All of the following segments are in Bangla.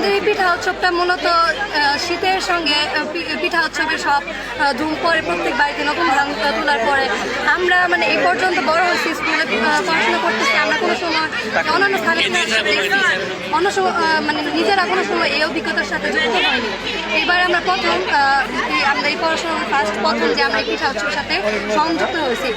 আমাদের এই পিঠা উৎসবটা মূলত শীতের সঙ্গে পিঠা উৎসবের সব ধুম পরে প্রত্যেক বাড়িতে নতুন ধান তোলার পরে আমরা মানে এই পর্যন্ত বড় হয়েছি, স্কুলে পড়াশোনা করতেছি, আমরা কোনো সময় অন্যান্য স্থানে অন্য মানে নিজেরা কোনো সময় এই অভিজ্ঞতার সাথে যুক্ত হয়নি। এবার আমরা আমরা এই পড়াশোনার প্রথম যে আমরা এই পিঠা উৎসবের সাথে সংযুক্ত হয়েছি।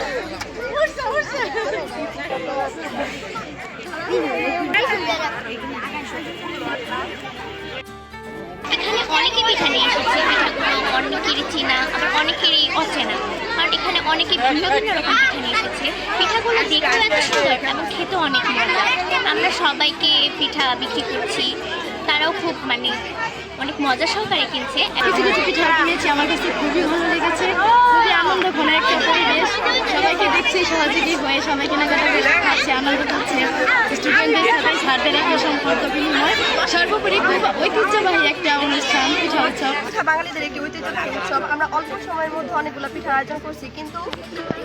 এখানে অনেকে পিঠা নিয়ে এসেছে, পিঠাগুলো অনেকেরই চেনা আবার অনেকেরই অচেনা, কারণ এখানে অনেকে ভিন্ন ভিন্ন রকম পিঠা নিয়ে এসেছে। পিঠাগুলো দেখতেও এত সুন্দর এবং খেতেও অনেক মজা। আমরা সবাইকে পিঠা বিক্রি করছি, তারাও খুব মানে অনেক মজা সহকারে কিনছে। কিছু কিছু পিঠা কিনেছি, আমার কাছে খুবই ভালো লেগেছে, খুবই আনন্দ ঘন একটা পরিবেশ। সবাইকে দেখছি সহযোগী হয়ে সবাই কেনাকাটা করে খাচ্ছে, আনন্দ করছে। স্টুডেন্টদের সাথে স্যারদের একটা সম্পর্ক বিনিময়, সর্বোপরি খুব ঐতিহ্যবাহী একটা অনুষ্ঠান পিঠা উৎসব। পিঠা বাঙালিদের একটি ঐতিহ্যবাহী উৎসব। আমরা অল্প সময়ের মধ্যে অনেকগুলো পিঠার আয়োজন করছি, কিন্তু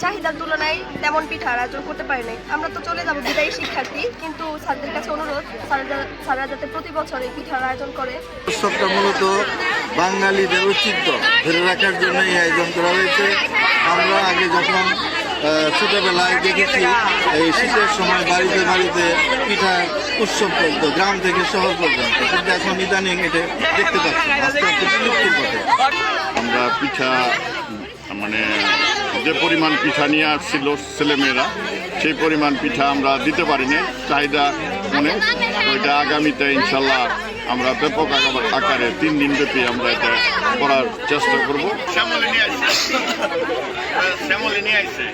চাহিদার তুলনায় তেমন পিঠার আয়োজন করতে পারি নাই। আমরা তো চলে যাবো বিদায়ী শিক্ষার্থী, কিন্তু স্যারদের কাছে অনুরোধ স্যাররা যাতে প্রতি বছর এই পিঠার আয়োজন করে। উৎসবটা মূলত বাঙালিদের ঐতিহ্য ধরে রাখার জন্য এই আয়োজন করা হয়েছে। আমরা আগে যখন ছোটবেলায় দেখেছি এই শীতের সময় বাড়িতে বাড়িতে পিঠা উৎসব করতো, গ্রাম থেকে শহর পর্যন্ত, কিন্তু এখন ইদানিং এটা দেখতে পাচ্ছি আস্তে আস্তে বিলুপ্তির পথে। আমরা পিঠা মানে যে পরিমাণ পিঠা নিয়ে আসছিল ছেলেমেয়েরা, সেই পরিমাণ পিঠা আমরা দিতে পারি না, চাহিদা মনে। ওইটা আগামীতে ইনশাল্লাহ আমরা ব্যাপক আকারে 3 দিন ব্যাপী আমরা এটা করার চেষ্টা করবো। শ্যামলী নিয়ে আসছে।